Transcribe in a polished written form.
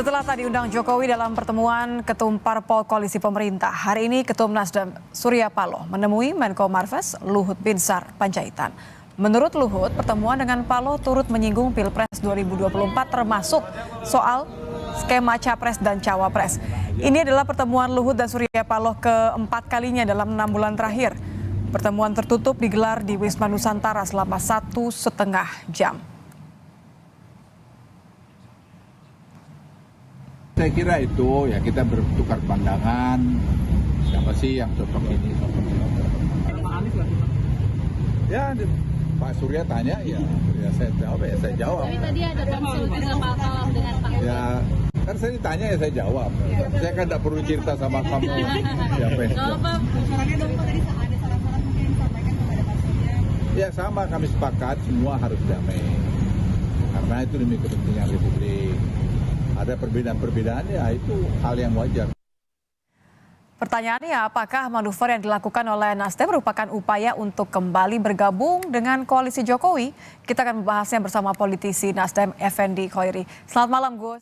Setelah tadi undang Jokowi dalam pertemuan Ketum Parpol Koalisi Pemerintah, hari ini Ketum Nasdem Surya Paloh menemui Menko Marves Luhut Binsar Panjaitan. Menurut Luhut, pertemuan dengan Paloh turut menyinggung Pilpres 2024 termasuk soal skema Capres dan Cawapres. Ini adalah pertemuan Luhut dan Surya Paloh keempat kalinya dalam 6 bulan terakhir. Pertemuan tertutup digelar di Wisma Nusantara selama 1,5 jam. Saya kira itu ya kita bertukar pandangan siapa sih yang cocok ini. Ya Pak Surya tanya ya saya jawab. Tapi tadi ada konsultasi sama Pak Paloh dengan Pak Edi. Ya kan saya ditanya ya saya jawab. Saya kan tidak perlu cerita sama kamu. Siapa yang jawab. Masalahnya dong tadi ada saran-saran mungkin disampaikan kepada Pak Surya. Ya sama kami sepakat semua harus damai. Karena itu demi kepentingan Republik. Ada perbedaan-perbedaan ya itu hal yang wajar. Pertanyaannya, apakah manuver yang dilakukan oleh Nasdem merupakan upaya untuk kembali bergabung dengan koalisi Jokowi? Kita akan membahasnya bersama politisi Nasdem Effendi Khoiri. Selamat malam, Gus.